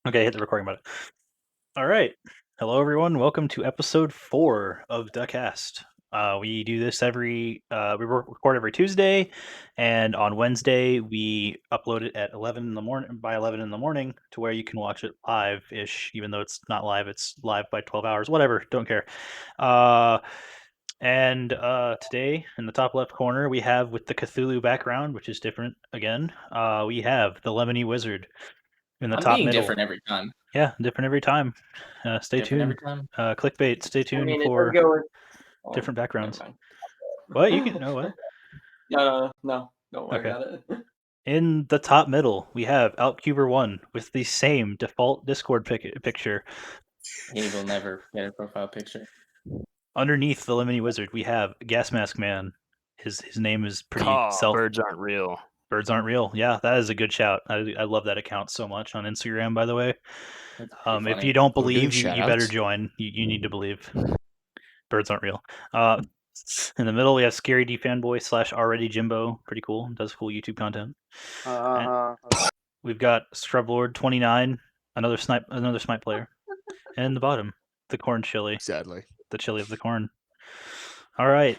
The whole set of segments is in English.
Okay, hit the recording button. All right. Hello, everyone. Welcome to episode 4 of Duckcast. We do this record every Tuesday, and on Wednesday we upload it at 11 in the morning by 11 in the morning to where you can watch it live-ish, even though it's not live. It's live by 12 hours. Whatever. Don't care. And today, in the top left corner, we have with the Cthulhu background, which is different again. We have the Lemony Wizard. In the I'm top being middle, different every time. yeah, different every time. Stay Different every tuned. time. Clickbait. Stay tuned It does for go with. Oh, different never backgrounds. mind. What you can know? What? No, don't worry Okay. about it. In the top middle, we have Outcuber1 with the same default Discord picture. He will never get a profile picture. Underneath the Lemony Wizard, we have Gas Mask Man. His name is pretty Birds aren't real. Birds aren't real. Yeah, that is a good shout. I love that account so much on Instagram, by the way. If you don't believe, you better join. You need to believe. Birds aren't real. In the middle, we have Scary D Fanboy / Already Jimbo. Pretty cool. Does cool YouTube content. We've got Scrub Lord 29, another Smite player. And in the bottom, the Corn Chili. Sadly, the chili of the corn. All right.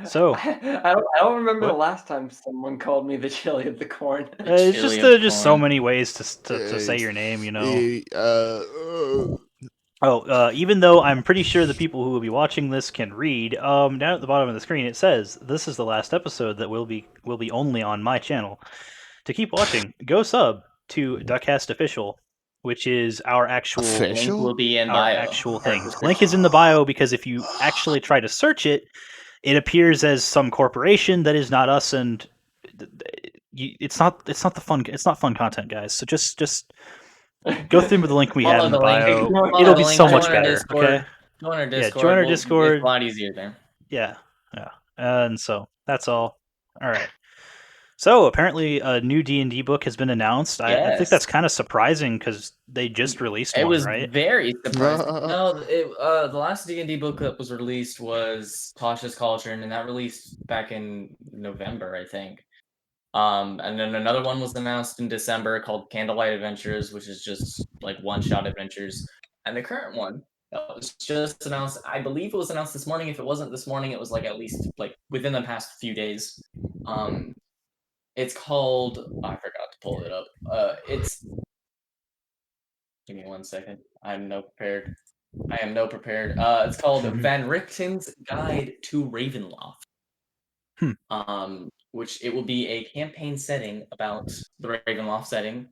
So I don't remember the last time someone called me the chili of the corn. It's just so many ways to say your name, you know. Even though I'm pretty sure the people who will be watching this can read, down at the bottom of the screen it says this is the last episode that will be only on my channel. To keep watching, go sub to Duckcast Official, which is our actual link will be in our bio. actual thing. Link is in the bio because if you actually try to search it, it appears as some corporation that is not us, and it's not fun content, guys. So just go through the link we have in the bio. It'll be so much better. Okay. Join our Discord. Yeah, join our Discord. It's a lot easier there. Yeah. And so that's all. All right. So apparently a new D&D book has been announced. I think that's kind of surprising because they just released one, right? It was very surprising. No, the last D&D book that was released was Tasha's Cauldron, and that released back in November, I think. And then another one was announced in December called Candlelight Adventures, which is just like one-shot adventures. And the current one that was just announced, I believe it was announced this morning. If it wasn't this morning, it was like at least like within the past few days. It's called. Oh, I forgot to pull it up. Give me 1 second. I am no prepared. It's called Van Richten's Guide to Ravenloft. Which it will be a campaign setting about the Ravenloft setting.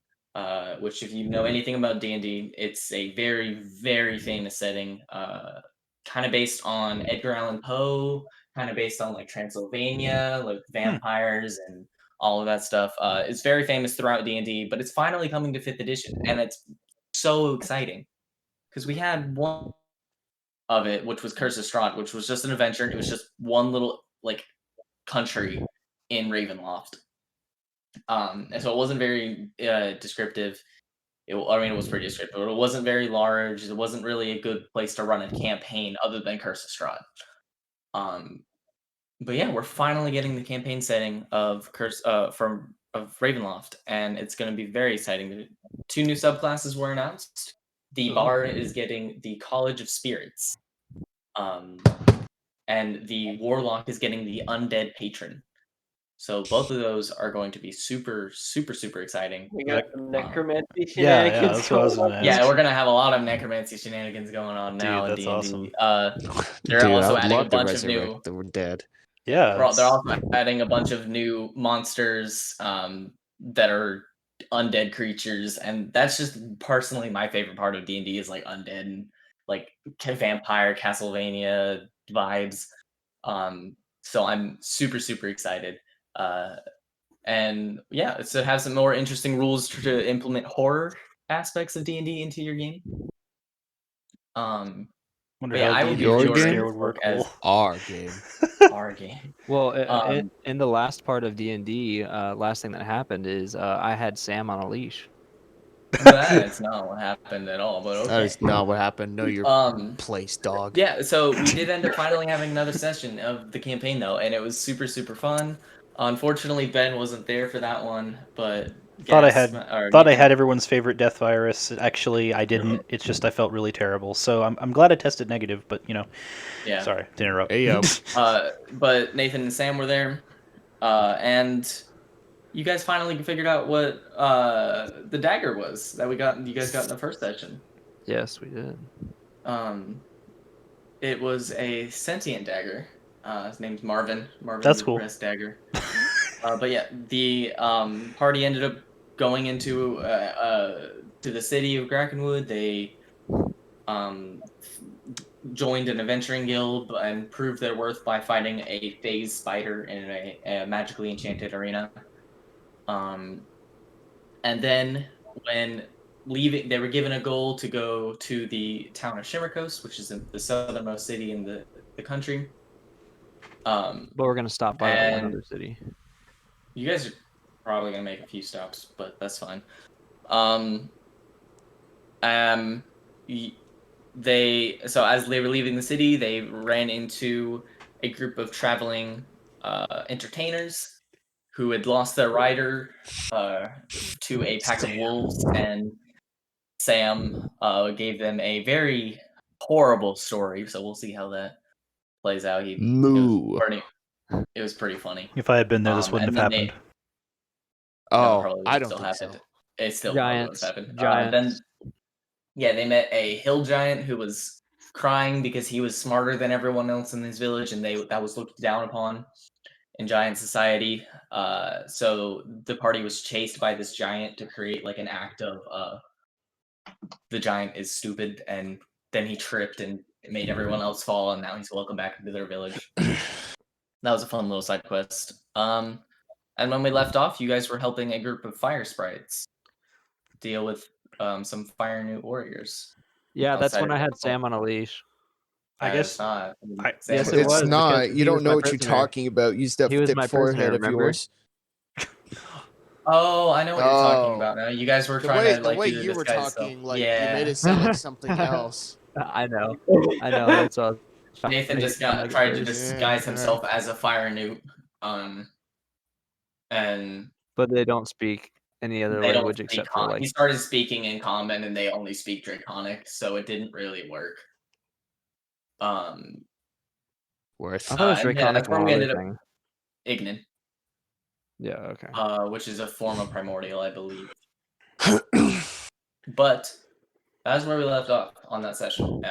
Which, if you know anything about D&D, it's a very, very famous setting. Kind of based on Edgar Allan Poe. Kind of based on like Transylvania, like vampires and all of that stuff. It's very famous throughout D&D, but it's finally coming to 5th edition, and it's so exciting because we had one of it, which was Curse of Strahd, which was just an adventure. It was just one little like country in Ravenloft, and so it wasn't very descriptive. It was pretty descriptive, but it wasn't very large. It wasn't really a good place to run a campaign other than Curse of Strahd. But yeah, we're finally getting the campaign setting of Ravenloft, and it's going to be very exciting. 2 new subclasses were announced. The Bard is getting the College of Spirits, and the Warlock is getting the Undead Patron. So both of those are going to be super, super, super exciting. We got some necromancy shenanigans. Yeah, we're gonna have a lot of necromancy shenanigans going on now in D&D. Awesome. They're also adding a bunch of new. They were dead. Yeah, they're also adding a bunch of new monsters that are undead creatures, and that's just personally my favorite part of D&D is like undead and like vampire Castlevania vibes. So I'm super, super excited. And yeah, it's to have some more interesting rules to implement horror aspects of D&D into your game. Yeah, I would your game would work as our game. Our game. Well, in the last part of D&D, last thing that happened is I had Sam on a leash. That's not what happened at all, but okay. That is not what happened. Know your place, dog. Yeah, so we did end up finally having another session of the campaign, though, and it was super, super fun. Unfortunately, Ben wasn't there for that one, but Thought I Gas, had or thought I Nathan? had everyone's favorite death virus. Actually, I didn't. It's just I felt really terrible. So I'm glad I tested negative, but Yeah. sorry to interrupt. Hey, yo. But Nathan and Sam were there, and you guys finally figured out what the dagger was that you guys got in the first session. Yes, we did. It was a sentient dagger. His name's Marvin. Marvin That's the cool. Repressed Dagger. But yeah, the party ended up going into to the city of Brackenwood. They joined an adventuring guild and proved their worth by fighting a phase spider in a magically enchanted arena. And then when leaving, they were given a goal to go to the town of Shimmercoast, which is the southernmost city in the country. But we're gonna stop by that one other city. You guys are probably gonna make a few stops, but that's fine. So as they were leaving the city, they ran into a group of traveling entertainers who had lost their rider to a pack of wolves, and Sam gave them a very horrible story. So we'll see how that plays out. Moo. It was pretty funny. If I had been there, this wouldn't have happened. Oh, I don't think so. It still Giants. probably would have happened. Giants. Then, they met a hill giant who was crying because he was smarter than everyone else in his village, and that was looked down upon in giant society. So the party was chased by this giant to create like an act of the giant is stupid, and then he tripped and it made everyone else fall, and now he's welcome back into their village. That was a fun little side quest. And when we left off, you guys were helping a group of fire sprites deal with some fire new warriors. Yeah, that's when I had Sam on a leash. I guess it's not. Yes, it It's was, not. because You he was don't my know what you're prisoner. talking about. Use that He was thick my forehead prisoner, of remember? yours. Oh, I know what you're talking Oh. about now. You guys were The trying way, to the like way do the you were disguise talking, stuff. like Yeah. you made it sound like something else. I know. That's all. Nathan just tried to disguise himself as a fire newt, and but they don't speak any other they don't language speak except for like. He started speaking in Common, and they only speak Draconic, so it didn't really work. Worth. I thought it was and Draconic that's where one we other ended up. thing. Ignin, Yeah. Okay. which is a form of Primordial, I believe. But that's where we left off on that session.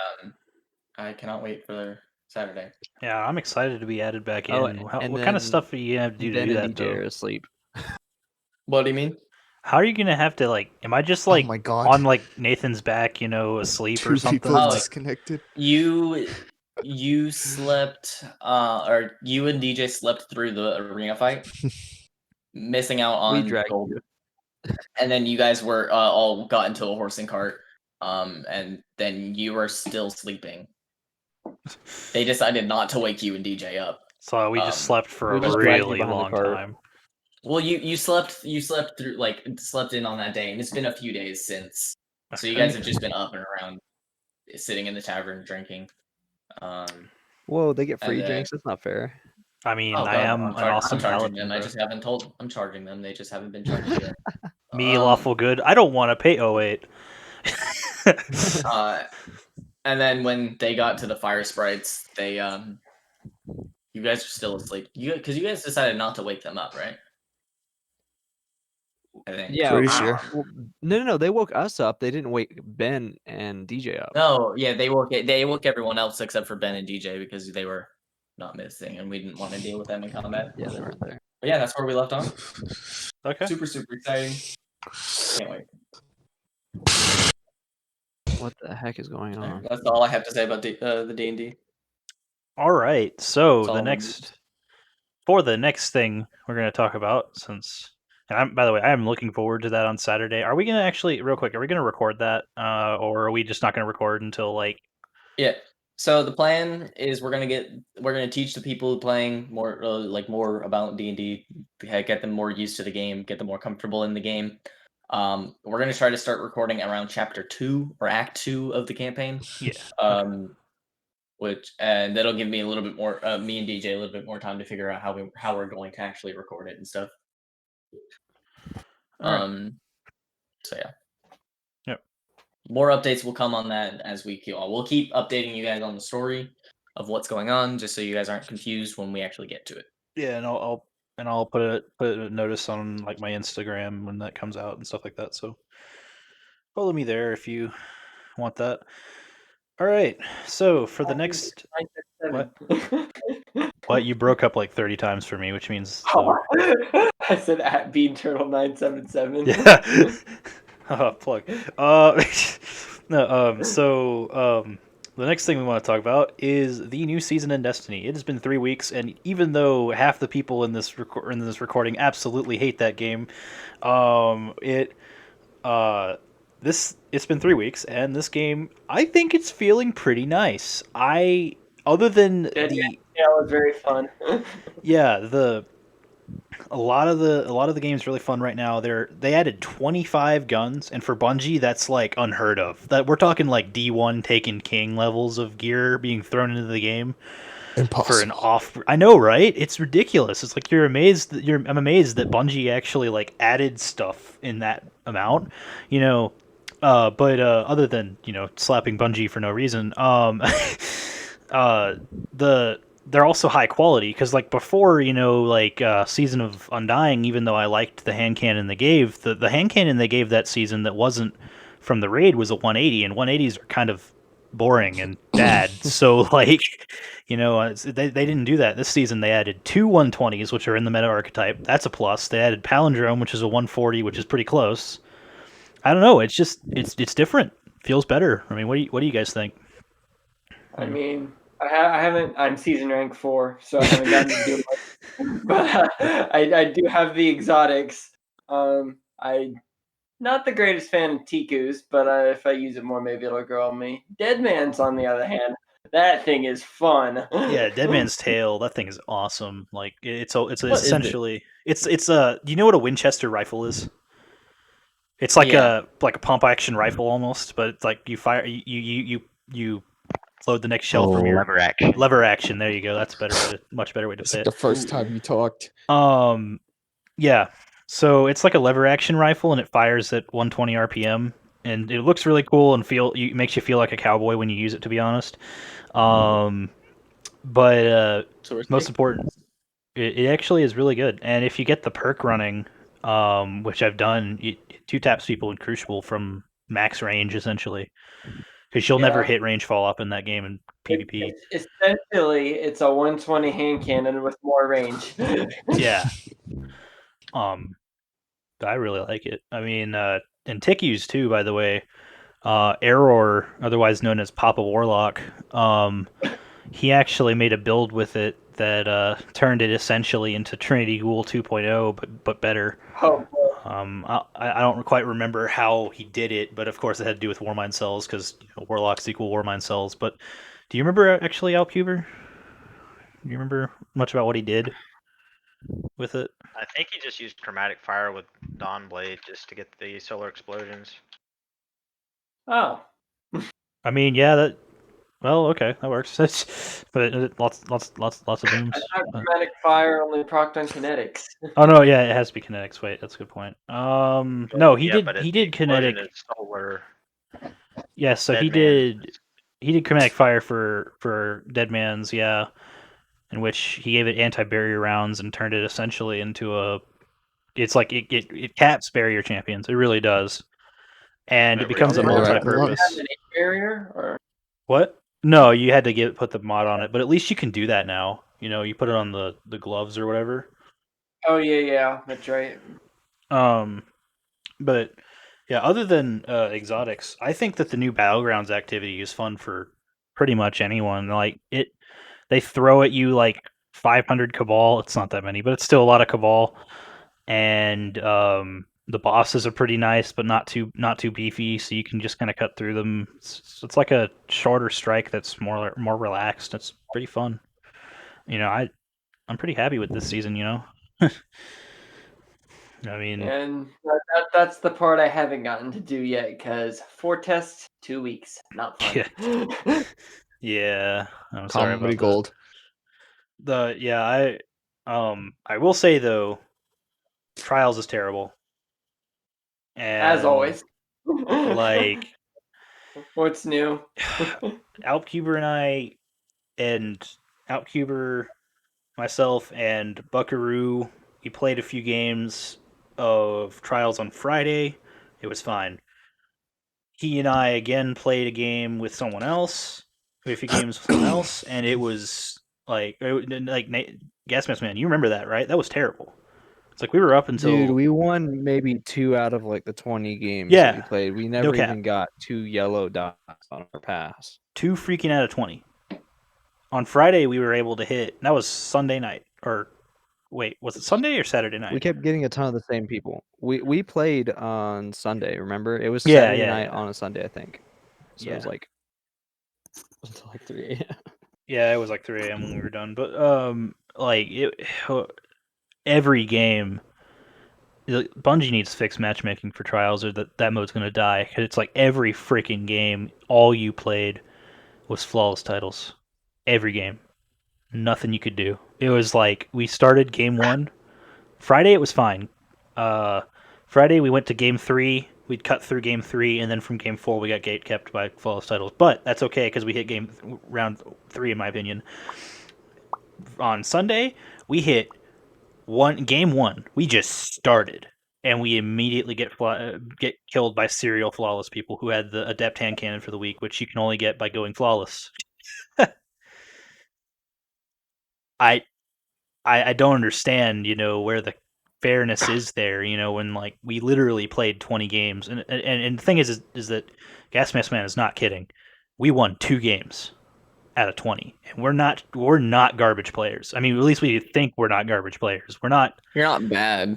I cannot wait for Saturday. Yeah, I'm excited to be added back in. Oh, What kind of stuff do you have to do Ben to do and that, DJ though? are asleep. What do you mean? How are you gonna have to like? Am I just Oh like my God. on like Nathan's back, asleep or Two something? people Oh, disconnected. You slept, or you and DJ slept through the arena fight, missing out We on dragged gold. you. And then you guys were all got into a horse and cart, and then you were still sleeping. They decided not to wake you and DJ up. So we just slept for we a just dragged you really behind the long cart. time. Well, you slept through slept in on that day, and it's been a few days since. So you guys have just been up and around, sitting in the tavern drinking. Whoa, they get free and then- drinks. That's not fair. I mean, Oh, I God, am I'm an charging awesome them. paladin. I bro. just haven't told. I'm charging them. They just haven't been charged yet. Me, lawful good. I don't want to pay 08. And then when they got to the fire sprites, they you guys are still asleep. Because you guys decided not to wake them up, right? I think. Yeah. Pretty sure. Well, no. They woke us up. They didn't wake Ben and DJ up. No, yeah, they woke everyone else except for Ben and DJ because they were not missing, and we didn't want to deal with them in combat. Yeah, they weren't there. But yeah, that's where we left off. Okay. Super exciting. Can't wait. What the heck is going on? That's all I have to say about the D&D. All right. So That's all the I'm next thing we're going to talk about, by the way, I am looking forward to that on Saturday. Are we going to actually, real quick, are we going to record that, or are we just not going to record until like? Yeah. So the plan is we're gonna teach the people playing more more about D&D, get them more used to the game, get them more comfortable in the game. We're gonna try to start recording around chapter 2 or act 2 of the campaign. Yeah. And that'll give me a little bit more, me and DJ a little bit more time to figure out how we're going to actually record it and stuff. So yeah. Yep. More updates will come on that as we keep on. We'll keep updating you guys on the story of what's going on, just so you guys aren't confused when we actually get to it. Yeah, and I'll put a notice on like my Instagram when that comes out and stuff like that. So follow me there if you want that. All right. So for the next what you broke up like 30 times for me, which means I said at Bean Turtle 977. Yeah. Plug. No. So the next thing we want to talk about is the new season in Destiny. It has been 3 weeks, and even though half the people in this recording absolutely hate that game, it's been 3 weeks, and this game, I think it's feeling pretty nice. Other than yeah, it was very fun. Yeah, a lot of the game's really fun right now. They added 25 guns, and for Bungie, that's like unheard of. That we're talking like D1 Taken King levels of gear being thrown into the game. Impossible. For an off. I know, right? It's ridiculous. It's like I'm amazed that Bungie actually like added stuff in that amount. But other than slapping Bungie for no reason, they're also high quality because like before Season of Undying, even though I liked the hand cannon they gave, the hand cannon they gave that season that wasn't from the raid was a 180, and 180s are kind of boring and bad. So like they didn't do that this season. They added 2 120s, which are in the meta archetype. That's a plus. They added Palindrome, which is a 140, which is pretty close. I don't know. It's just it's different. Feels better. I mean, what do you guys think? I mean, I haven't. I'm season rank 4, so I haven't gotten to do much. But I do have the exotics. I not the greatest fan of Tiku's, but if I use it more, maybe it'll grow on me. Deadman's, on the other hand, that thing is fun. Yeah, Deadman's Tail. That thing is awesome. Like it's essentially it's do you know what a Winchester rifle is? It's like a pump action rifle almost, but it's like you fire you load the next shell from your lever action. Lever action. There you go. That's much better way to say it. The first time you talked. Yeah. So it's like a lever action rifle, and it fires at 120 RPM, and it looks really cool and makes you feel like a cowboy when you use it. To be honest, but most important, it actually is really good. And if you get the perk running, which I've done, it 2-taps people in Crucible from max range essentially, because you'll never hit range fall up in that game in PvP. Essentially, it's a 120 hand cannon with more range. Yeah. I really like it. I mean, and Tiky's too, by the way. Error, otherwise known as Papa Warlock, he actually made a build with it that turned it essentially into Trinity Ghoul 2.0, but better. Oh, I don't quite remember how he did it, but of course it had to do with Warmind cells because Warlocks equal Warmind cells. But do you remember actually Alpuber? Do you remember much about what he did with it? I think he just used Chromatic Fire with Dawnblade just to get the solar explosions. Oh. I mean, yeah, well, okay, that works. But lots of booms. Chromatic Fire only procced on kinetics. Oh no, yeah, it has to be kinetics. Wait, that's a good point. No, he did kinetic. Solar. Yeah, so he did Chromatic Fire for Deadman's, yeah, in which he gave it anti-barrier rounds and turned it essentially into it's like it caps barrier champions. It really does. And it becomes a multi-purpose. Barrier or what? No, you had to put the mod on it, but at least you can do that now. You put it on the gloves or whatever. Oh yeah, that's right. But yeah, other than exotics, I think that the new Battlegrounds activity is fun for pretty much anyone. Like they throw at you like 500 Cabal. It's not that many, but it's still a lot of Cabal. And the bosses are pretty nice, but not too beefy, so you can just kind of cut through them. It's like a shorter strike that's more relaxed. It's pretty fun. I'm pretty happy with this season. I mean, and that's the part I haven't gotten to do yet because 4 tests, 2 weeks, not fun. Yeah, I'm sorry about gold. I will say though, Trials is terrible. And As always. like What's new? Outcuber and Outcuber, myself, and Buckaroo, we played a few games of Trials on Friday. It was fine. He and I again played a game with someone else, a few games with someone else, and it was like Gasmask Man. You remember that, right? That was terrible. It's like we were up until Dude, we won maybe 2 out of like the 20 games Yeah, that we played. We no never cap. even got 2 yellow dots on our pass. 2 freaking out of 20. On Friday, we were able to hit. That was Sunday night, or wait, was it Sunday or Saturday night? We kept getting a ton of the same people. We played on Sunday. Remember, it was Yeah, Saturday yeah, night yeah. on a Sunday, I think. So it was Yeah. like until like 3 a.m. Yeah, it was like 3 a.m. when we were done. But like every game, Bungie needs to fix matchmaking for Trials, or that mode's gonna die. 'Cause it's like every freaking game, all you played was flawless titles. Every game, nothing you could do. It was like we started game 1. Friday it was fine. Friday we went to game 3. We'd cut through game 3, and then from game 4 we got gate kept by flawless titles. But that's okay because we hit round 3, in my opinion. On Sunday we hit game 1. We just started, and we immediately get killed by serial flawless people who had the adept hand cannon for the week, which you can only get by going flawless. I don't understand, where the fairness is there, when like we literally played 20 games, and the thing is that Gasmask Man is not kidding. We won 2 games out of 20, and we're not garbage players. I mean, at least we think we're not garbage players. We're not. You're not bad.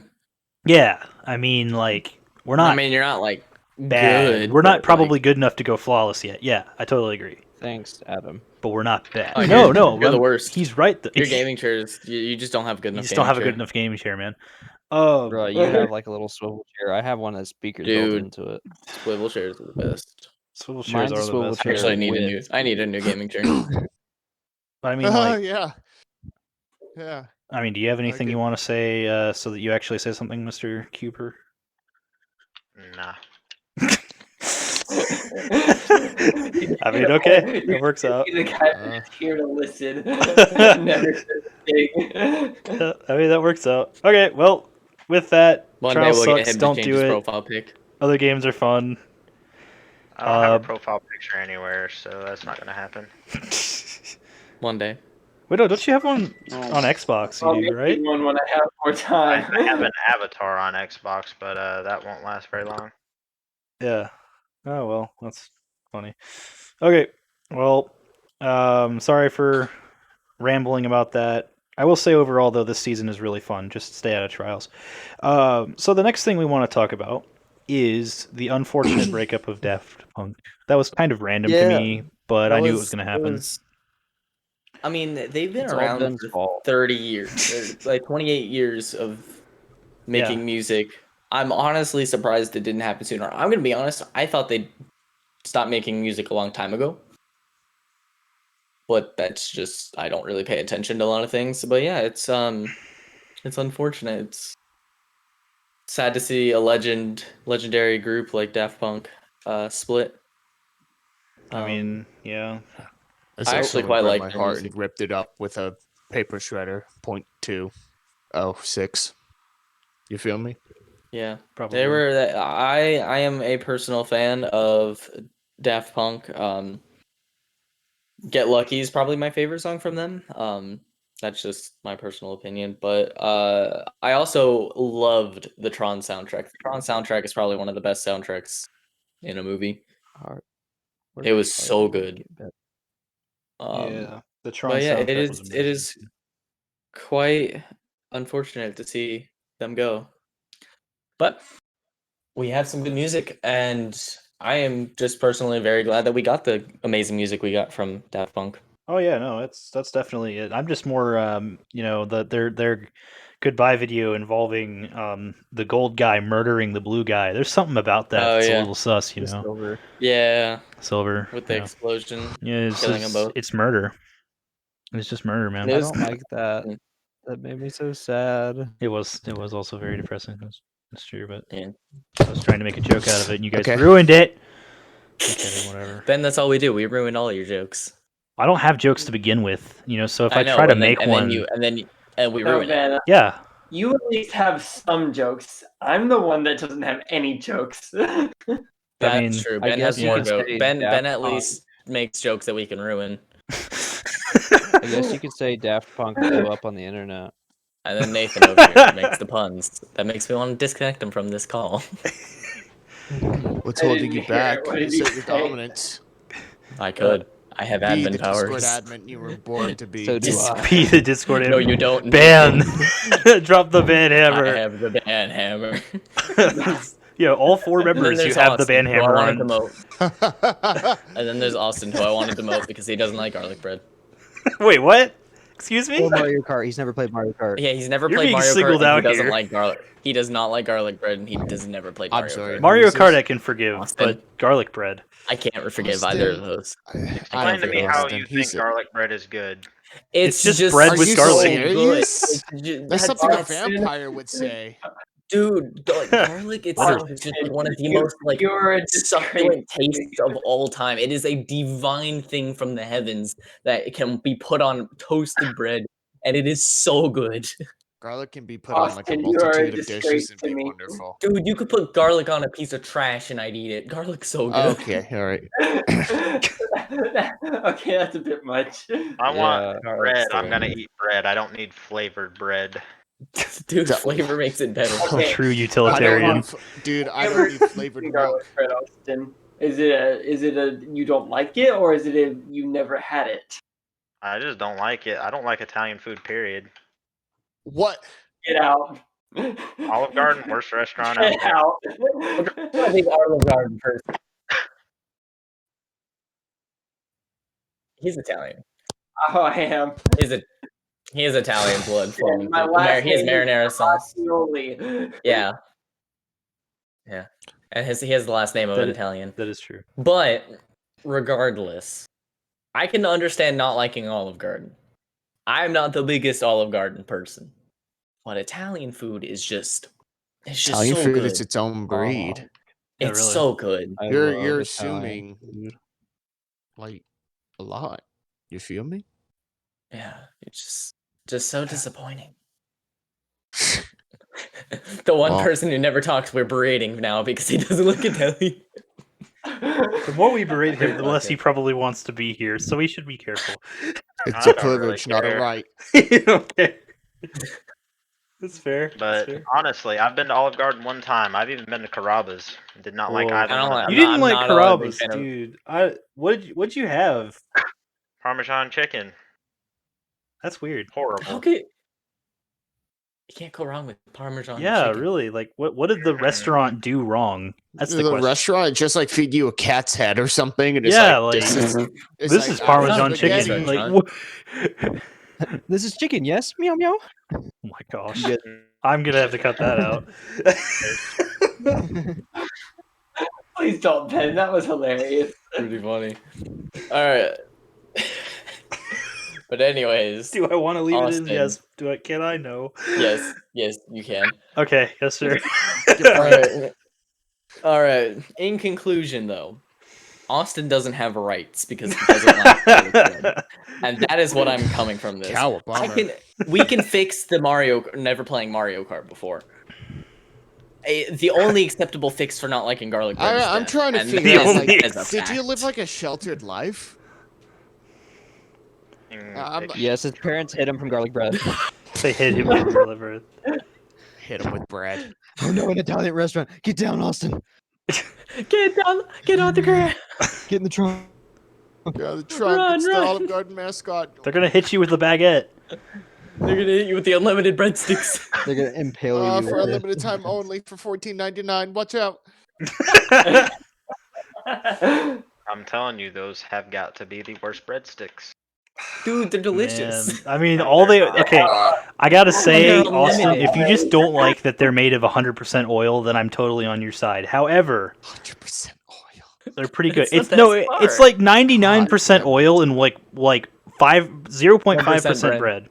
Yeah, I mean, like we're not. I mean, you're not like bad. good. We're not but, probably like, good enough to go flawless yet. Yeah, I totally agree. Thanks, Adam. But we're not bad. Oh, no, you're the worst. He's right. Your gaming chairs, you just don't have good You enough. just don't have a gaming good chair. enough gaming chair, man. Bro, you have like a little swivel chair. I have one that's speakers built Dude. into it. Swivel chairs are the best. Swivel chairs Mine's a are the swivel best. chair. Actually, I need a new gaming chair. But I mean, like, yeah. I mean, do you have anything Okay. you want to say so that you actually say something, Mr. Cooper? Nah. I mean, okay, it works out. He's the guy that's here to listen. Never says a thing. I mean, that works out. Okay, well, with that, One day Trials we'll get sucks. him to Don't change do his it. profile pic. Other games are fun. I don't have a profile picture anywhere, so that's not gonna happen. One day. Wait, no, don't you have one on Xbox? I'll You do, make right? you one when I have more time. I have an avatar on Xbox, but that won't last very long. Yeah. Oh well, that's funny. Okay. Well, sorry for rambling about that. I will say overall though, this season is really fun. Just stay out of Trials. So the next thing we want to talk about is the unfortunate breakup of Daft Punk. That was kind of random to me, but I knew it was going to happen. I mean, they've been It's all around Ben's for fault. 30 years, like 28 years of making music. I'm honestly surprised it didn't happen sooner. I'm gonna be honest. I thought they stopped making music a long time ago, but that's just I don't really pay attention to a lot of things. But yeah, it's unfortunate. It's sad to see a legendary group like Daft Punk split. I mean, yeah. I actually quite like my their heart music. and ripped it up with a paper shredder. .206. You feel me? Yeah, Probably. they were. I am a personal fan of Daft Punk. Get Lucky is probably my favorite song from them. That's just my personal opinion. But I also loved the Tron soundtrack. The Tron soundtrack is probably one of the best soundtracks in a movie. It was so good. Yeah, the Tron But yeah, soundtrack it was is amazing. quite unfortunate to see them go. But we have some good music, and I am just personally very glad that we got the amazing music we got from Daft Punk. Oh yeah, no, that's definitely it. I'm just more, their goodbye video involving the gold guy murdering the blue guy. There's something about that Oh, that's a yeah. little sus, you know. Silver. Yeah, Silver with the yeah. explosion. Yeah, it's killing them both. It's murder. It's just murder, man. It I was- don't like that. That made me so sad. It was also very depressing. That's true, but Yeah. I was trying to make a joke out of it, and you guys Okay. ruined it. Okay, whatever. Ben, that's all we do. We ruin all your jokes. I don't have jokes to begin with, so if I know, try to and then- make and one, then we No, ruin it. Ben, yeah. you at least have some jokes. I'm the one that doesn't have any jokes. That's mean, true. I Ben guess has you more could jokes. say Ben Daft at Punk. least makes jokes that we can ruin. I guess you could say Daft Punk blew up on the internet. And then Nathan over here makes the puns. That makes me want to disconnect him from this call. What's I holding didn't you hear back? it. What did Is he it your say? dominance? I could. I have Be admin the Discord powers. admin you were born to be. So do I. Be the Discord. No, you don't. Ban. Drop the ban I hammer. have the ban hammer. Yeah, all 4 And then members. You there's have the Austin, ban who hammer I on. want to demote. And then there's Austin, who I want to demote because he doesn't like garlic bread. Wait, what? Excuse me? Or Mario Kart. He's never played Mario Kart. Yeah, he's never You're played being Mario Kart. singled And out he doesn't here. like garlic. He does not like garlic bread, and he does never play I'm Mario sorry. Kart. Mario Who's Kart this? I can forgive, Austin. but garlic bread. I can't forgive Austin. either of those. I Explain don't to me think how Austin, you he's think a- garlic bread is good. It's just bread Are with you garlic. serious? That's That's something a Austin. vampire would say. Dude, garlic itself is just like one of the most like You're a succulent disgrace. tastes of all time. It is a divine thing from the heavens that can be put on toasted bread, and it is so good. Garlic can be put on like a Austin, you are a multitude of disgrace dishes and to be me. wonderful. Dude, you could put garlic on a piece of trash and I'd eat it. Garlic's so good. Okay, all right. Okay, that's a bit much. I want garlic's bread. the I'm gonna way. eat bread. I don't need flavored bread. Dude, So- flavor makes it better. A Okay. true I don't utilitarian. need, dude, I Ever don't need flavored eaten milk. garlic bread, Austin? Is it a you don't like it, or is it a you never had it? I just don't like it. I don't like Italian food, period. What? Get out. Olive Garden, worst restaurant out Get there. out. I think Olive Garden first. He's Italian. Oh, I am. He is Italian blood flowing. My through- last he has name is marinara sauce. Fagioli. Yeah. Yeah. And he has the last name of That an is- Italian. That is true. But regardless, I can understand not liking Olive Garden. I'm not the biggest Olive Garden person. But Italian food is just Italian so food good. is its own breed. Yeah, It's really. so good. I You're love Italian assuming food. like a lot. You feel me? Yeah, it's just so disappointing. The one Well- person who never talks, we're berating now because he doesn't look Italian. The more we berate him, the less he probably wants to be here, so we should be careful. It's I a don't really privilege, not a care. right. Okay. That's fair. But That's fair. honestly, I've been to Olive Garden one time. I've even been to Carrabba's. Did not like Whoa. either I don't one. like- of You them. didn't I'm like not a big Carrabba's, fan of- dude. What'd you have? Parmesan chicken. That's weird. How Horrible. could you can't go wrong with Parmesan Yeah, chicken. really. Like, what did the restaurant do wrong? That's the question. restaurant just like feed you a cat's head or something, and it's Yeah, like, like, this This is Parmesan chicken. spaghetti. Like, Restaurant. This is chicken, yes? Meow meow. oh my gosh. Yeah. I'm gonna have to cut that out. Please don't, Ben. That was hilarious. Pretty funny. All right. But anyways, Do I want to leave it Austin. in? Yes. Can I? No. yes, you can. Okay. Yes, sir. All right. In conclusion, though, Austin doesn't have rights because he doesn't like garlic bread. And that is what I'm coming from this. We can fix the never playing Mario Kart before. The only acceptable fix for not liking garlic bread is I'm death, trying to and figure that out. only is a Did you fact. live like a sheltered life? Yes, his parents hid him from garlic bread. They hit him with the liver. Hit him with bread. Oh no, an Italian restaurant. Get down, Austin. Get down! Get out the ground! Get in the trunk. Yeah, the trunk. Run, it's the run. Olive Garden mascot. They're gonna hit you with a baguette. They're gonna hit you with the unlimited breadsticks. They're gonna impale you. For a with it. limited time only for $14.99. Watch out. I'm telling you, those have got to be the worst breadsticks. Dude, they're delicious. Man, I mean, No, all they. they're not. Okay, I gotta say, They're Austin, unlimited. if you just don't like that they're made of 100% oil, then I'm totally on your side. However, 100% oil. they're pretty good. That's the It's no, best it's part. like 99% oil and like 0.5% 1% bread.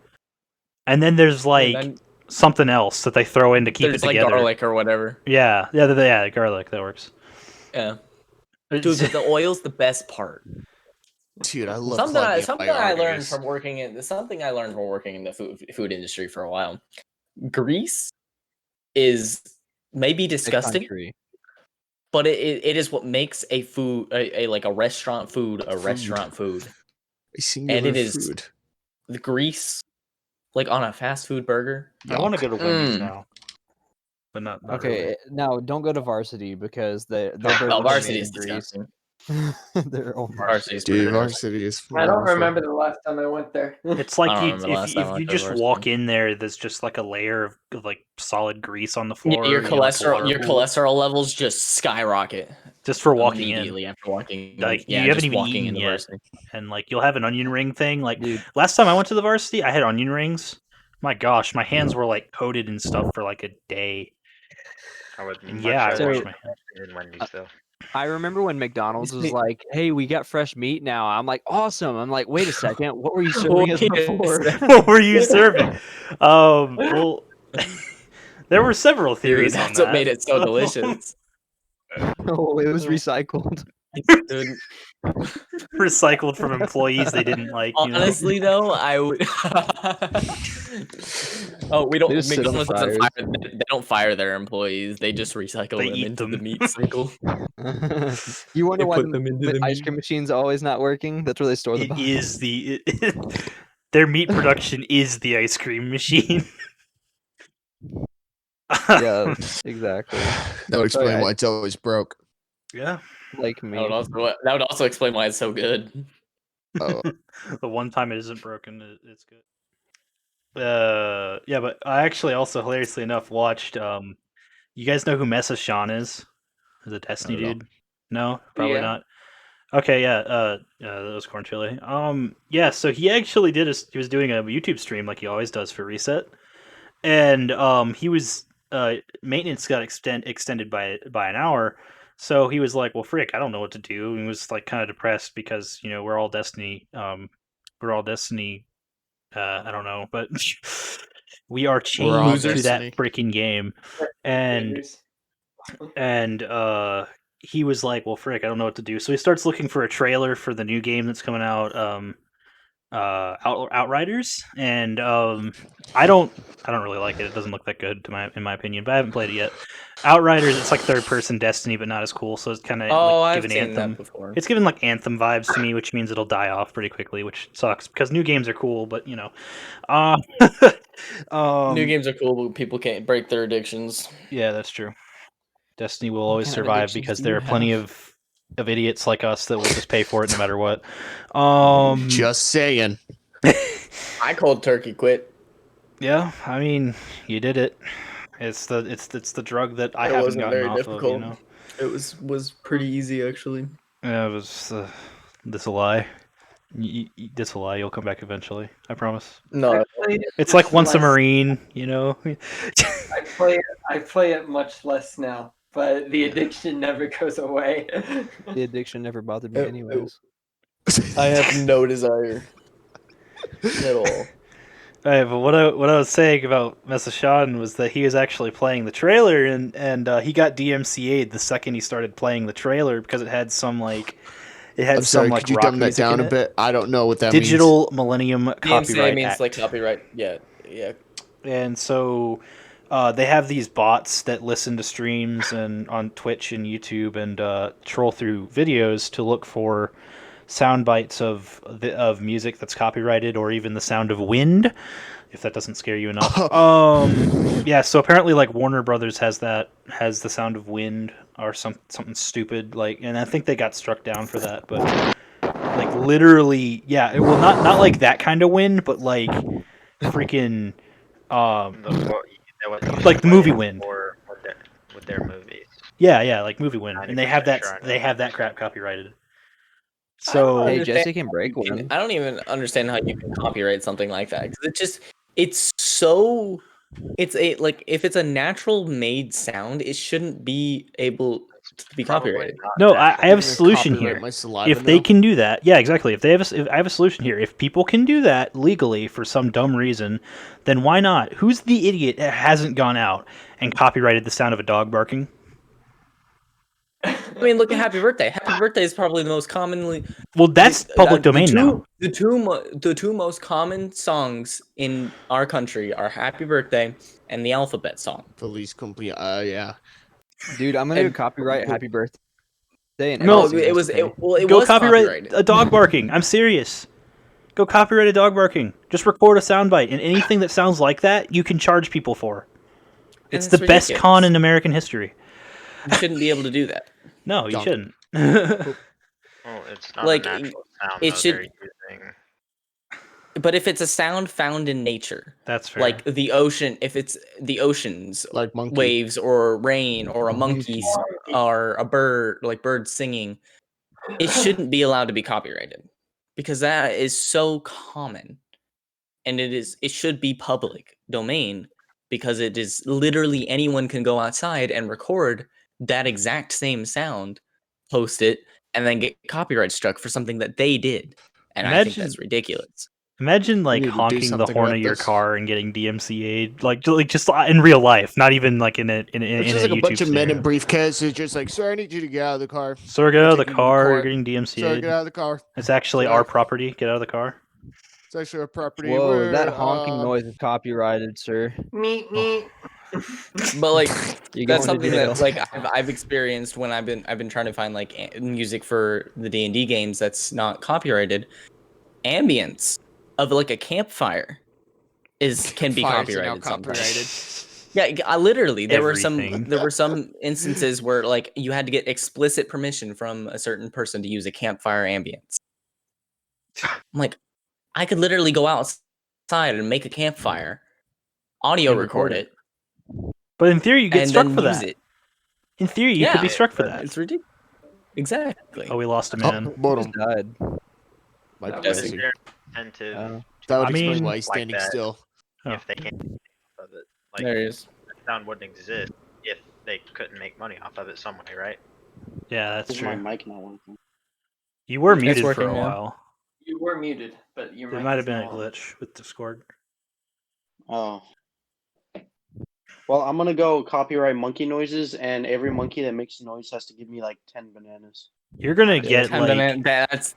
And then there's like then something else that they throw in to keep There's it like together. garlic or whatever. Yeah, garlic that works. Yeah, dude, but the oil's the best part. Dude, I love Something I Claudia learned from working in the food industry for a while. Grease is maybe disgusting, but it is what makes a food a like a restaurant food a restaurant food. And it is food. The grease, like on a fast food burger. I want to go to Wendy's now, but not Okay, really. now don't go to Varsity because their No, burgers Varsity are is made in grease. disgusting. They're all Varsity's Dude, pretty gross. Varsity is. I don't remember the last time I went there. It's I like don't you remember the last if time I you went to just Varsity. walk in there, there's just like a layer of like solid grease on the floor. Your you know, like a cholesterol, water your pool. cholesterol levels just skyrocket Just for walking in. immediately after walking. Like Yeah, you haven't just even walking eaten into yet, Varsity. and like you'll have an onion ring thing. Like Dude. last time I went to the Varsity, I had onion rings. My gosh, my hands were like coated in stuff for like a day. I would And much yeah, I rather washed eat my hands. in Wendy's though. I remember when McDonald's was like, "Hey, we got fresh meat now." I'm like, "Awesome!" I'm like, "Wait a second, what were you serving us Wait a before?" second. What were you serving? Well, there were several Dude, theories on that's that. what made it so delicious. Oh, it was recycled. Dude, Recycled from employees they didn't like. You know? honestly though, I would. Oh, we don't. They just sit on the McDonald's doesn't fire. They don't fire their employees. They just recycle They them eat into the them. meat cycle. You wonder They why put them into the the ice meat. cream machine's always not working? That's where they store the It box. is their meat production is the ice cream machine. Yeah, exactly. That would explain Okay. why it's always broke. Yeah. Like me. That would also explain why it's so good. Oh, The one time it isn't broken, it's good. Yeah, but I actually also hilariously enough watched. You guys know who Mesa Sean is? The Destiny Not at all. dude? No, probably Yeah. not. Okay, yeah. That was Corn Chili. Yeah. So he actually he was doing a YouTube stream like he always does for Reset, and he was maintenance got extended by an hour. So he was like, "Well, frick, I don't know what to do." And he was like kind of depressed because we're all Destiny. We're all Destiny. I don't know, but we are all chained to Destiny. that freaking game, and he was like, "Well, frick, I don't know what to do." So he starts looking for a trailer for the new game that's coming out, Outriders, and I don't really like it. It doesn't look that good in my opinion, but I haven't played it yet. Outriders, it's like third person Destiny, but not as cool. So it's kind of like I've giving seen Anthem. that before. It's giving like Anthem vibes to me, which means it'll die off pretty quickly, which sucks because new games are cool, but New games are cool, but people can't break their addictions. Yeah, that's true. Destiny will always kind of survive addictions because do there you are plenty have? of idiots like us that will just pay for it no matter what. Just saying. I cold turkey quit. Yeah, I mean, you did it. It's the drug that I haven't gotten off of. You know, It was pretty easy actually. yeah, it was. This a lie. This a lie. You'll come back eventually. I promise. No, It's like once a Marine. You know. I play it much less now, but the addiction never goes away. The addiction never bothered me, It- anyways. I have no desire at all. Right, but what I was saying about Mesa Sean was that he was actually playing the trailer, and he got DMCA'd the second he started playing the trailer because it had some like I'm sorry, like could you rock dumb that music down in a it. bit? I don't know what that Digital Millennium DMCA Copyright means Act. like copyright. Yeah. And so they have these bots that listen to streams and on Twitch and YouTube and troll through videos to look for sound bites of music that's copyrighted or even the sound of wind, if that doesn't scare you enough. Yeah, so apparently like Warner Brothers has the sound of wind or something stupid like, and I think they got struck down for that, but like literally, yeah, it will not like that kind of wind, but like freaking like the movie wind. Or with their movies. Yeah, like movie wind, and they have 90% that sure I know. they have that crap copyrighted. I So don't Hey, understand Jesse can break how you one. I don't even understand how you can copyright something like that. 'Cause it's so. It's a like if it's a natural made sound, it shouldn't be able to be Probably copyrighted. not, No, I have a gonna solution copyright here. my saliva If they now? can do that, yeah, exactly. If they have, I have a solution here. If people can do that legally for some dumb reason, then why not? Who's the idiot that hasn't gone out and copyrighted the sound of a dog barking? I mean, look at Happy Birthday. Happy Birthday is probably the most commonly. Well, that's public domain now. The two most common songs in our country are Happy Birthday and the Alphabet Song. The least complete. Yeah. Dude, I'm gonna And- copyright Happy Birthday. And No, everything it was else, okay? it Go was copyright copyrighted. a dog barking. I'm serious. Go copyright a dog barking. Just record a soundbite, and anything that sounds like that, you can charge people for. It's the it's best ridiculous. con in American history. You shouldn't be able to do that. No, you Dunk. shouldn't. Well, it's not Like, a natural sound. it Though, should- they're using. But if it's a sound found in nature, That's fair. like the ocean, if it's the oceans, Like monkey. waves or rain or a Monkey. monkey's or a bird, like birds singing, it shouldn't be allowed to be copyrighted because that is so common, and it should be public domain because it is literally anyone can go outside and record that exact same sound, post it, and then get copyright struck for something that they did, and I think that's Imagine- ridiculous. Imagine like need to do honking the something horn about of your this. car and getting DMCA'd, like just in real life, not even like in a It's in just a like a YouTube bunch of men in scenario. briefcases, just like, sir, I need you to get out of the car. Sir, get out of the taking you to car. You're court. getting Sir, get DMCA'd. out of the car. It's actually Sir. our property. Get out of the car. It's actually our property. Whoa, that We're, honking noise is copyrighted, sir. Meet me. But like You're that's going to something jail. that like I've experienced when I've been trying to find like music for the D&D games that's not copyrighted. Ambience of like a campfire can be Fires are now copyrighted sometimes. copyrighted. Yeah, I literally there were Everything. some instances where like you had to get explicit permission from a certain person to use a campfire ambience. I'm like, I could literally go outside and make a campfire, audio And record record it, But in theory, you get and struck then for use that. it. In theory, you could be struck for that. It's ridiculous. Exactly. Oh, we lost a man. Oh, bottom. Just died. Like That Yes, was- Bessie. they're attentive That would I explain mean- why he's like standing that. still. Oh. if they can't make money off of it. Like There he is. the sound wouldn't exist if they couldn't make money off of it some way, right? Yeah, that's Is my true. mic not working? You were It's muted for working a now. while. You were muted, but your There mic might have is been a not on. glitch with Discord. Oh. Well, I'm gonna go copyright monkey noises, and every monkey that makes a noise has to give me like 10 bananas. You're gonna get 10 like,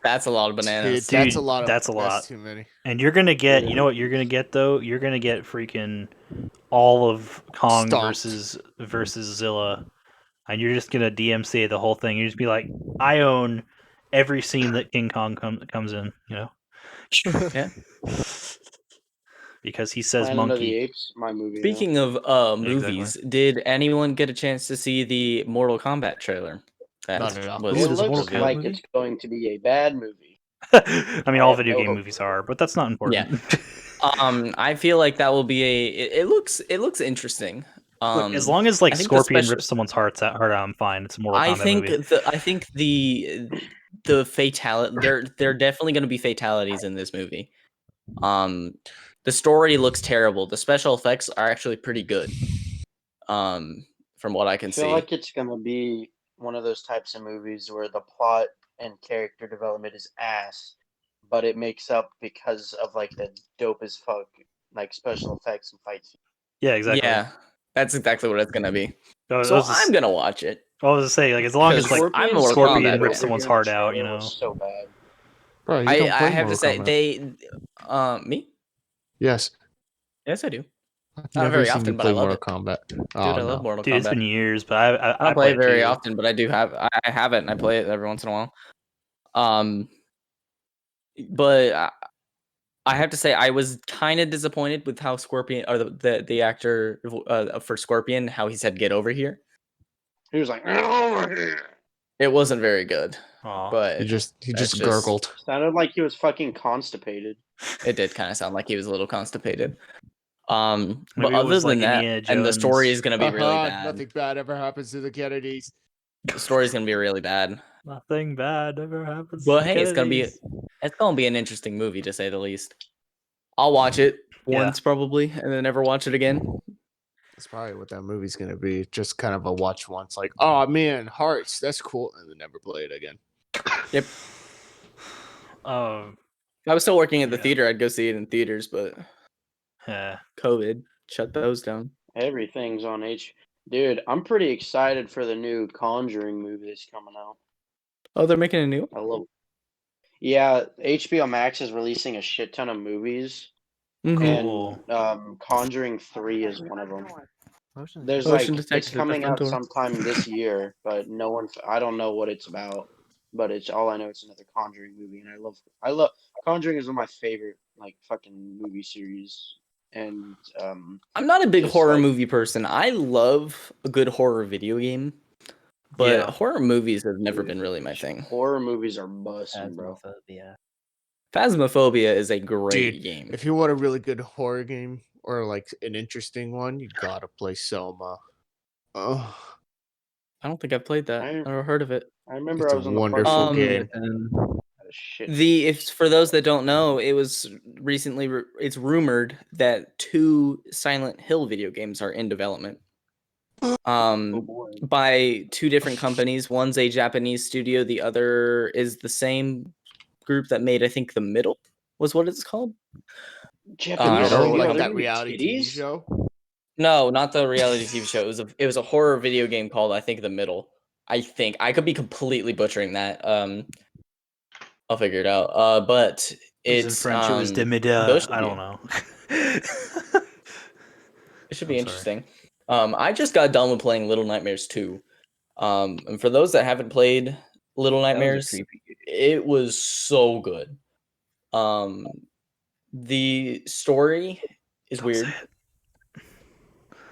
that's a lot of bananas. Dude, that's a lot. that's a lot. That's too many. and you're gonna get. You know what you're gonna get though? You're gonna get freaking all of Kong Stomped. versus Zilla, and you're just gonna DMCA the whole thing. You just be like, I own every scene that King Kong comes in. You know. Yeah. Because he says Planet of the monkey. Apes, my movie. Speaking of exactly. movies, did anyone get a chance to see the Mortal Kombat trailer? That Not at all. was it Ooh, does Mortal looks Kombat like movie? it's going to be a bad movie. I mean, all have video no game hope. movies are, but that's not important. I feel like that will be it looks interesting. Look, as long as like I think the Scorpion special- rips someone's heart out, I'm fine. It's a Mortal I Kombat think movie. I think the fatality there definitely going to be fatalities in this movie. The story looks terrible. The special effects are actually pretty good. From what I I can feel see. like it's gonna be one of those types of movies where the plot and character development is ass, but it makes up because of like the dope as fuck like special effects and fights. Yeah, exactly. Yeah, that's exactly what it's going to be. I was So just- I'm going to watch it. I was just saying, like, as long as Because like I'm a Scorpion's Mortal Scorpion Kombat rips fan. someone's in the heart out, you trailer know. was so bad. Bro, you I don't play have to Mortal say Kombat. me? Yes. Yes, I do. I've Not never very seen often, you but play I love Mortal it. Kombat. Dude, Oh, I love no. Mortal Dude, Kombat. it's been years, but I I don't play it play very too. often, but I do have I have it and I play it every once in a while. But I have to say I was kind of disappointed with how Scorpion or the actor for Scorpion how he said "get over here." He was like, "Get over here." It wasn't very good, Aw. but He just That's just- gurgled. Sounded like he was fucking constipated. it did kind of sound like he was a little constipated. Maybe But it other was than like that, Indiana and the story Jones. is going to be really bad. Nothing bad ever happens to the Kennedys. The story is going to be really bad. Nothing bad ever happens. But to hey, it's gonna Kennedys. be an interesting movie to say the least. I'll watch it Yeah. once probably, and then never watch it again. That's probably what that movie's gonna be. Just kind of a watch once, like, oh man, Hearts, that's cool, and then never play it again. Yep. If I was still working at the theater, I'd go see it in theaters, but COVID shut those down. Everything's on H. Dude, I'm pretty excited for the new Conjuring movie that's coming out. Oh, they're making a new. I love. Yeah, HBO Max is releasing a shit ton of movies, and Conjuring 3 is one of them. There's it's coming out sometime this year, but no one. I don't know what it's about, but it's all I know. It's another Conjuring movie, and I love Conjuring is one of my favorite fucking movie series. And I'm not a big horror movie person. I love a good horror video game, but horror movies have never been really my thing. Horror movies are busting, bro. Phasmophobia is a great game. If you want a really good horror game or like an interesting one, you gotta play Soma. Oh, I don't think I've played that or heard of it. I remember I was on the wonderful game. If for those that don't know, it was recently. It's rumored that 2 Silent Hill video games are in development. By 2 different companies. One's a Japanese studio. The other is the same group that made, I think, The Middle was what it's called. Japanese like that reality TV show. No, not the reality TV show. It was a horror video game called, I think, The Middle. I think I could be completely butchering that. I'll figure it out. But it's in French. It was de Mida. I don't know. It should be interesting. I just got done with playing Little Nightmares 2. And for those that haven't played Little Nightmares, it was so good. The story is weird.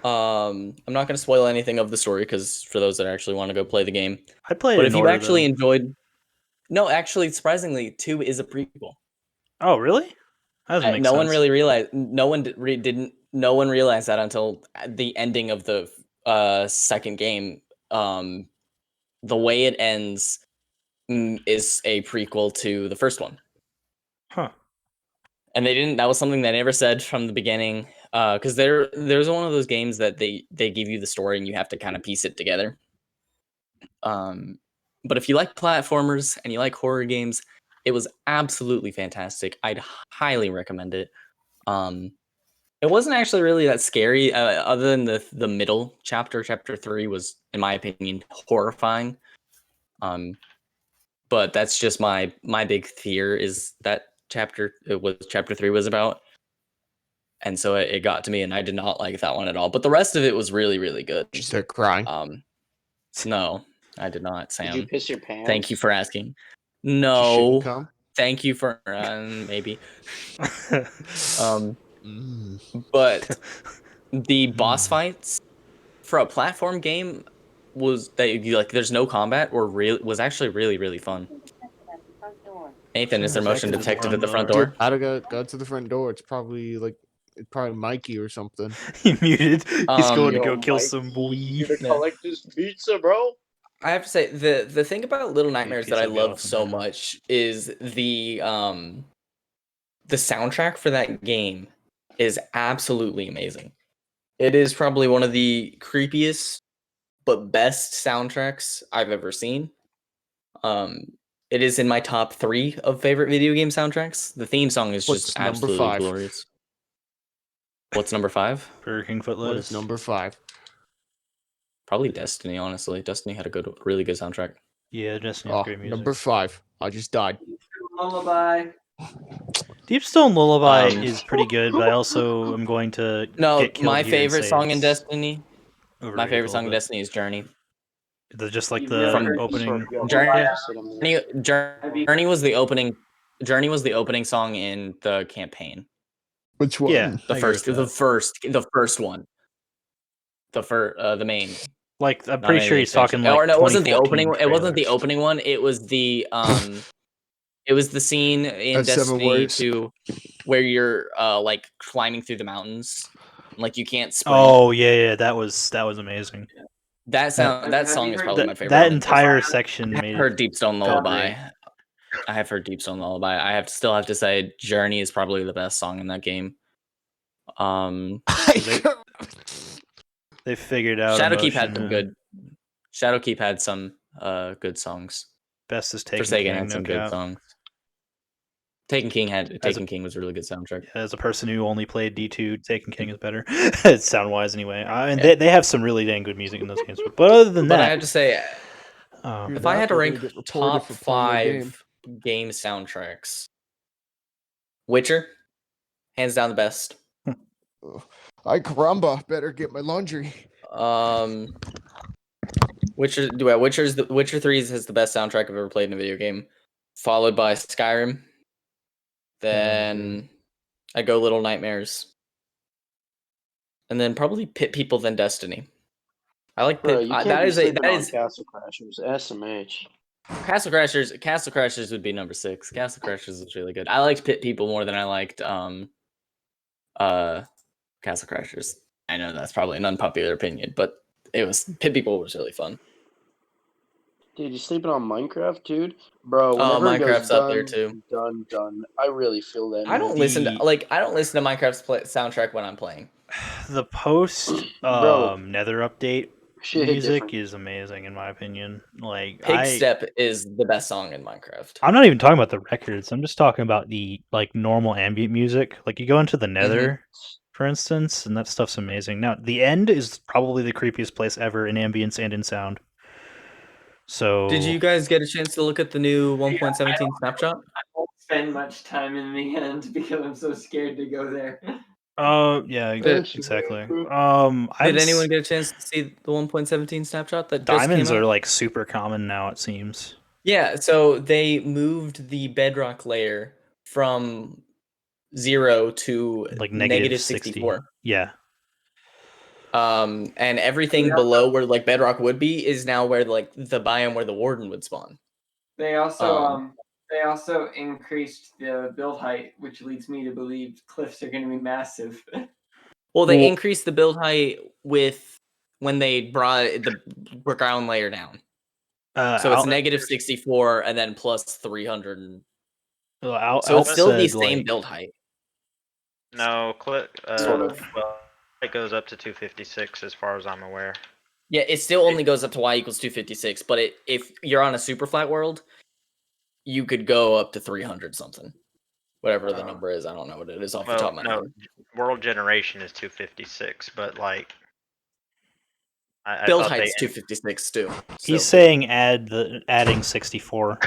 I'm not going to spoil anything of the story because for those that actually want to go play the game, I played. But if you actually enjoyed, no, actually, surprisingly, 2 is a prequel. Oh, really? No one really realized. No one didn't. No one realized that until the ending of the second game. The way it ends is a prequel to the first one. Huh. And they didn't. That was something they never said from the beginning. Because there's one of those games that they give you the story and you have to kind of piece it together. But if you like platformers and you like horror games, it was absolutely fantastic. I'd highly recommend it. It wasn't actually really that scary, other than the middle chapter. Chapter 3 was, in my opinion, horrifying. But that's just my big fear is that chapter 3 was about. And so it got to me, and I did not like that one at all. But the rest of it was really, really good. Did you start crying? No, I did not, Sam. Did you piss your pants? Thank you for asking. No. Come? Thank you for maybe. But the boss fights for a platform game was there's no combat was actually really, really fun. Nathan, is there motion detected at the front door? How to go to the front door? It's probably Mikey or something. He muted. He's going to go kill some boy. You to collect this pizza, bro. I have to say the thing about Little Nightmares that I love so much is the soundtrack for that game is absolutely amazing. It is probably one of the creepiest but best soundtracks I've ever seen. It is in my top 3 of favorite video game soundtracks. The theme song is just absolutely glorious. What's number 5? Burger King Footloose. What is number 5? Probably Destiny, honestly. Destiny had a really good soundtrack. Yeah, Destiny has great music. Number 5. I just died. Lullaby. Deep Stone Lullaby is pretty good, but I also am going to get killed my here favorite and say song in it's Destiny. My overrated favorite a song in little Destiny is Journey. bit. Just like the opening. Journey was the opening. Journey was the opening song in the campaign. Which one? Yeah, The first one. The main. Like I'm pretty sure he's talking like. Or no, it wasn't the opening. 2014 It wasn't the trailers. opening one. It was the It was the scene in That's 7 Destiny words. 2 where you're like climbing through the mountains, like you can't sprint. Oh yeah, that was amazing. That song is probably my favorite. That one. entire section I made have heard Deep Stone Lullaby. I have heard Deep Stone Lullaby. I still have to say Journey is probably the best song in that game. They figured out Shadowkeep had some emotion, good. Shadowkeep had some good songs. Best is Taken Forsaken King, had no some good cap. songs. Taken King was a really good soundtrack. As a person who only played D2, Taken King is better, sound wise anyway. And Yeah. they have some really dang good music in those games. But other than But that, I have to say, Hear if I that? had to They're gonna rank get reported top for playing their 5 game soundtracks, Witcher, hands down the best. Ay caramba, better get my laundry. Witcher 3 has the best soundtrack I've ever played in a video game, followed by Skyrim. Then I go Little Nightmares, and then probably Pit People, then Destiny. I like Bro, Pit. you can't That be is sleeping on Castle Crashers. SMH. Castle Crashers would be number 6. Castle Crashers is really good. I liked Pit People more than I liked Castle Crashers. I know that's probably an unpopular opinion, but Pit People was really fun. Dude, you sleeping on Minecraft, dude? Bro, Oh, whenever it goes Minecraft's up there too. Done. I really feel that. I don't listen to Minecraft's soundtrack when I'm playing. The post Bro. Nether update Shit hit music different. is amazing in my opinion. Like Pig Step is the best song in Minecraft. I'm not even talking about the records. I'm just talking about the like normal ambient music. Like you go into the Nether, for instance, and that stuff's amazing. Now the end is probably the creepiest place ever in ambience and in sound. So did you guys get a chance to look at the new 1.17 snapshot? I won't spend much time in the end because I'm so scared to go there. Oh yeah, exactly. Did anyone get a chance to see the 1.17 snapshot that diamonds just came out? are like super common now? It seems. Yeah, so they moved the bedrock layer from 0 to like negative 64. Yeah. And everything below where like bedrock would be is now where like the biome where the warden would spawn. They also increased the build height, which leads me to believe cliffs are going to be massive. Well, they increased the build height when they brought the ground layer down. So it's negative 64 and then plus 300. So it's still the same build height. No, sort of. Well, it goes up to 256 as far as I'm aware. Yeah, it still only goes up to y equals 256, but if you're on a super flat world, you could go up to 300 something. Whatever the number is, I don't know what it is off the top of my head. World generation is 256, but like build height's 256 too. So. He's saying adding 64.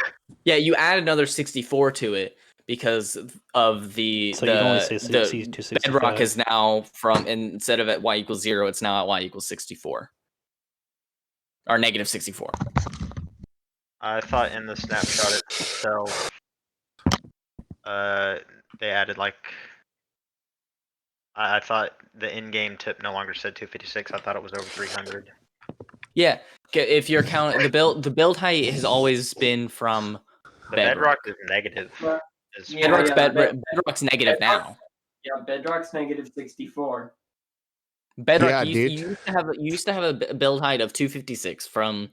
Yeah, you add another 64 to it because of the bedrock is now from instead of at y equals 0, it's now at y equals 64 or negative 64. I thought in the snapshot itself, they added like. I thought the in-game tip no longer said 256. I thought it was over 300. Yeah, if you're counting the build height has always been from bedrock is negative. Bedrock's negative now. Yeah, bedrock's negative 64. Bedrock you used to have a build height of 256 from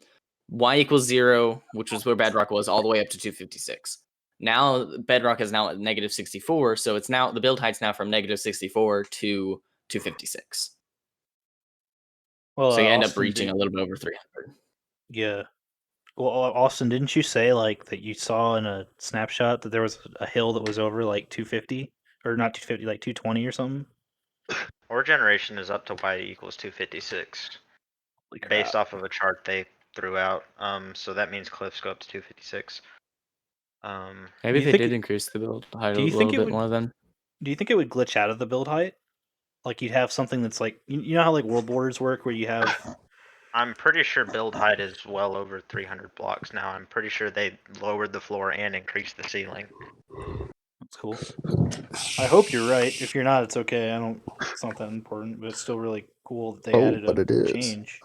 y equals 0, which was where bedrock was, all the way up to 256. Now bedrock is now at negative 64, so it's now the build height's now from negative 64 to 256. Well, so you end up reaching a little bit over 300. Yeah. Well, Austin, didn't you say like that you saw in a snapshot that there was a hill that was over like 250 or not 250, like 220 or something? Our generation is up to y equals 256, based off of a chart they threw out. So that means cliffs go up to 256. Maybe they did increase the build height a little bit more then. Do you think it would glitch out of the build height? Like you'd have something that's like you know how like world borders work where you have. I'm pretty sure build height is well over 300 blocks now. I'm pretty sure they lowered the floor and increased the ceiling. That's cool. I hope you're right. If you're not, it's okay. It's not that important, but it's still really cool that they added a change.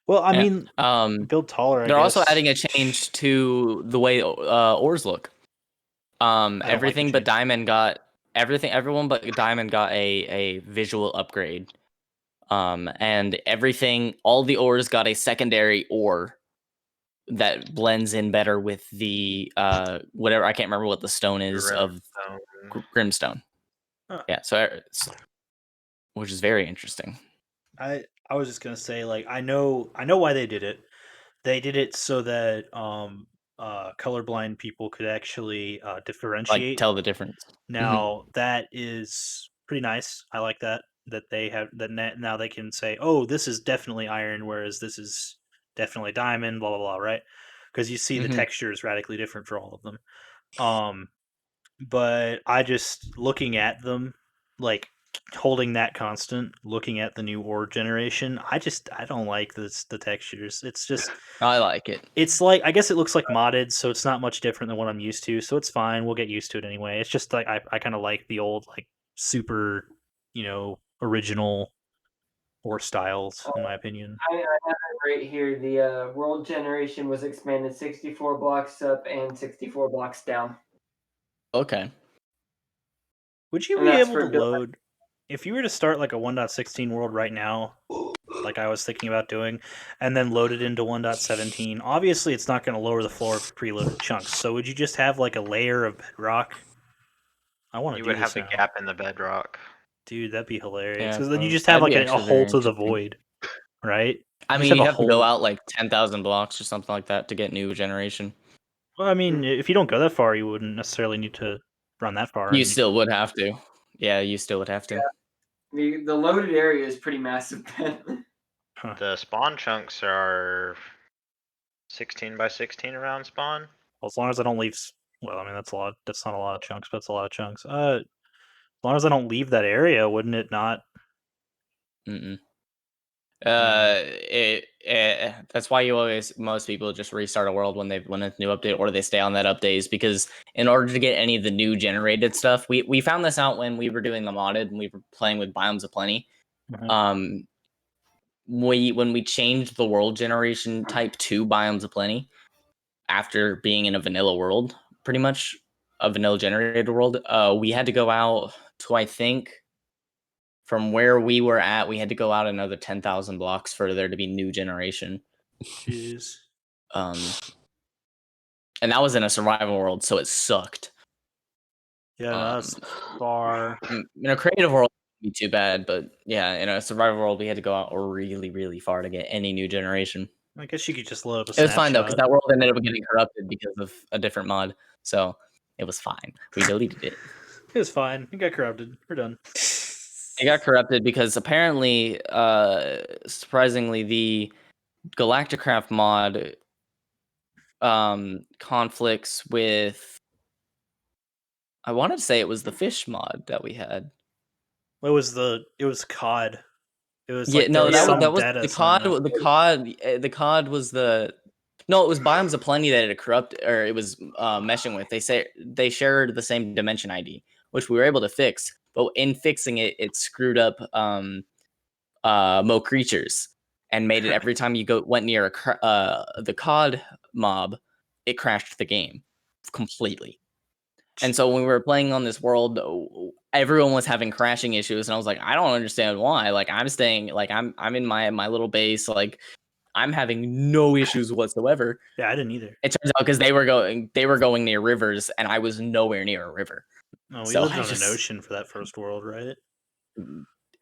Well, I mean, build taller. They're also adding a change to the way ores look. Everything but diamond got everyone but diamond got a visual upgrade. And all the ores got a secondary ore that blends in better with the whatever, I can't remember what the stone is of Grimstone. Yeah, so which is very interesting. I I was just gonna say, like, I know why they did it. They did it so that colorblind people could actually Like differentiate. tell the difference. Now that is pretty nice. I like that they have that now they can say, "Oh, this is definitely iron," whereas this is definitely diamond. Blah blah blah. Right? Because you see the texture is radically different for all of them. But I just looking at them, like holding that constant, looking at the new ore generation, I don't like the textures. It's just I like it. It's like I guess it looks like modded, so it's not much different than what I'm used to. So it's fine. We'll get used to it anyway. It's just like I kind of like the old like super, original ore styles in my opinion. I have it right here. The world generation was expanded 64 blocks up and 64 blocks down. Okay. Would you be able to load if you were to start like a 1.16 world right now, like I was thinking about doing, and then load it into 1.17? Obviously, it's not going to lower the floor of preloaded chunks. So would you just have like a layer of bedrock? I want to. You would have a gap in the bedrock. Dude, that'd be hilarious. Because then you just have like a hole to the void, right? I mean, you have to go out like 10,000 blocks or something like that to get new generation. Well, I mean, if you don't go that far, you wouldn't necessarily need to run that far. You still would have to. Yeah, you still would have to. Yeah. The loaded area is pretty massive. Huh. The spawn chunks are 16 by 16 around spawn. Well, as long as I don't leave. Well, I mean that's a lot. That's not a lot of chunks, but it's a lot of chunks. As long as I don't leave that area, wouldn't it not? That's why most people just restart a world when it's a new update, or they stay on that updates, because in order to get any of the new generated stuff, we found this out when we were doing the modded and we were playing with Biomes of Plenty. When we changed the world generation type to Biomes of Plenty after being in a vanilla world, pretty much a vanilla generated world, we had to go out to, I think, from where we were at, we had to go out another 10,000 blocks for there to be new generation. Jeez. And that was in a survival world, so it sucked. Yeah, that's far. In a creative world, it wouldn't be too bad, but yeah, in a survival world, we had to go out really, really far to get any new generation. I guess you could just load up a It was fine though, because that world ended up getting corrupted because of a different mod, so it was fine. We deleted it. It was fine. It got corrupted. We're done. It got corrupted because apparently, surprisingly, the Galacticraft mod conflicts with. I wanted to say it was the fish mod that we had. It was COD. It was that was the COD. The COD was the. No, it was Biomes of Plenty that it corrupted, or it was meshing with. They shared the same dimension ID, which we were able to fix. But in fixing it, it screwed up Mo Creatures and made it every time you went near the COD mob, it crashed the game completely. And so when we were playing on this world, everyone was having crashing issues, and I was like, I don't understand why. Like I'm staying, like I'm in my little base, like I'm having no issues whatsoever. Yeah, I didn't either. It turns out because they were going near rivers, and I was nowhere near a river. No, we lived on an ocean for that first world, right?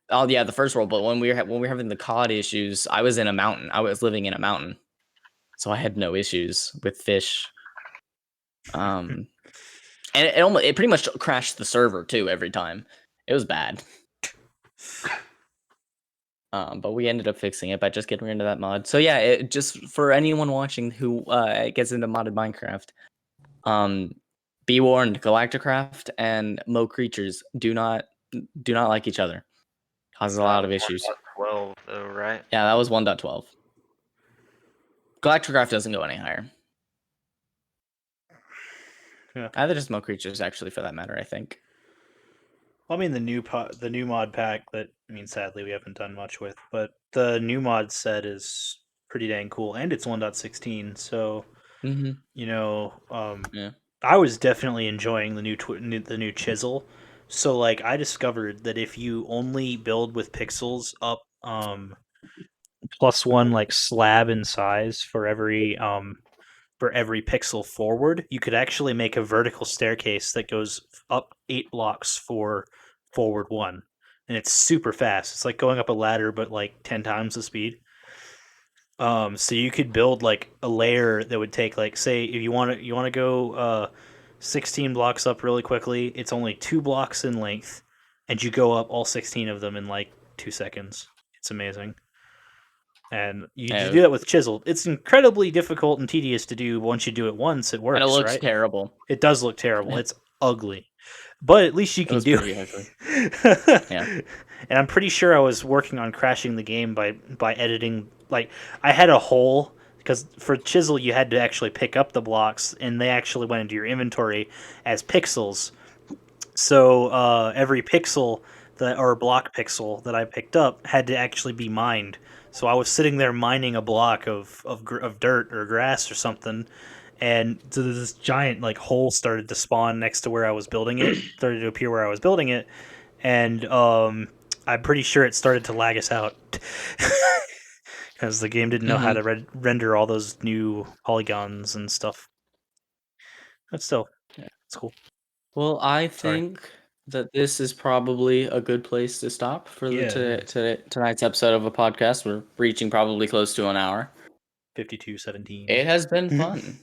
Oh yeah, the first world. But when we were having the COD issues, I was in a mountain. I was living in a mountain, so I had no issues with fish. And it pretty much crashed the server too every time. It was bad. But we ended up fixing it by just getting rid of that mod. So yeah, just for anyone watching who gets into modded Minecraft, be warned, Galacticraft and Mo Creatures do not like each other. Causes a lot of issues. 1.12 though, right? Yeah, that was 1.12. Galacticraft doesn't go any higher. Yeah. Either just Mo Creatures, actually, for that matter, I think. Well, I mean, the new mod pack that, I mean, sadly we haven't done much with, but the new mod set is pretty dang cool, and it's 1.16, so Yeah. I was definitely enjoying the new chisel. So like I discovered that if you only build with pixels up +1 like slab in size for every pixel forward, you could actually make a vertical staircase that goes up 8 blocks for forward 1. and it's super fast. It's like going up a ladder, but like 10 times the speed. So you could build like a layer that would take like, say, if you want to go 16 blocks up really quickly. It's only 2 blocks in length, and you go up all 16 of them in like 2 seconds. It's amazing. And you do that with chisel. It's incredibly difficult and tedious to do. Once you do it once, it works. And it looks right? terrible. It does look terrible. It's ugly, but at least you can do it. Yeah. And I'm pretty sure I was working on crashing the game by editing. Like, I had a hole, because for chisel you had to actually pick up the blocks, and they actually went into your inventory as pixels. So every pixel or block pixel that I picked up had to actually be mined. So I was sitting there mining a block of dirt or grass or something, and so this giant like hole started to spawn next to where I was building it. Started to appear where I was building it, and I'm pretty sure it started to lag us out because the game didn't know how to render all those new polygons and stuff. But still, yeah, it's cool. Well, I think that this is probably a good place to stop for tonight's episode of a podcast. We're reaching probably close to an hour. 52:17. It has been fun.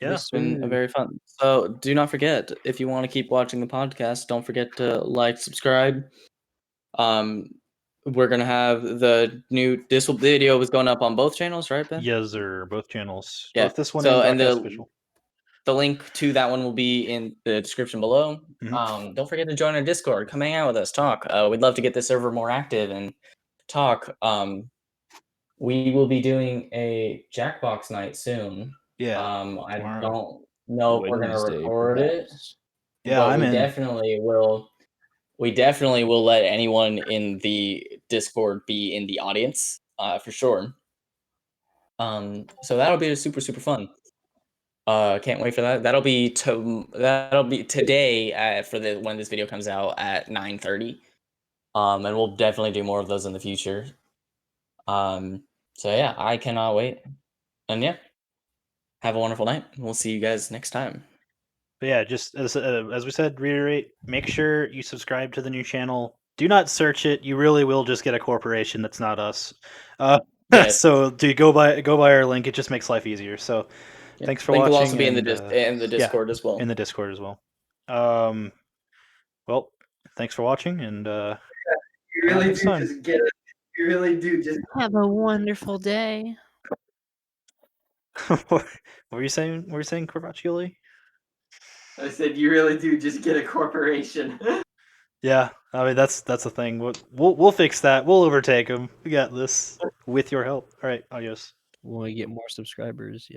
Yeah, it's been very fun. So do not forget, if you want to keep watching the podcast, don't forget to like, subscribe. We're gonna have this video was going up on both channels, right, Ben? Yes, sir. Both channels. Yeah. Both this one and Official. The link to that one will be in the description below. Don't forget to join our Discord. Come hang out with us. Talk. We'd love to get this server more active and talk. We will be doing a Jackbox night soon. Yeah. I don't know if we're gonna record it. Yeah, but we definitely will. We definitely will let anyone in the Discord be in the audience, for sure. So that'll be super fun. Can't wait for that. That'll be today when this video comes out at 9:30. And we'll definitely do more of those in the future. So yeah, I cannot wait. And yeah, have a wonderful night. We'll see you guys next time. But yeah, just as we said, reiterate, make sure you subscribe to the new channel. Do not search it. You really will just get a corporation that's not us. So go by our link. It just makes life easier. So thanks for watching. Link will also be in the Discord as well. In the Discord as well. Well, thanks for watching, and you really do just get it. You really do just have a wonderful day. What were you saying? What were you saying, Corvaccioli? I said you really do just get a corporation. Yeah, I mean that's the thing. We'll fix that. We'll overtake them. We got this with your help. All right, adios. When we get more subscribers, yeah.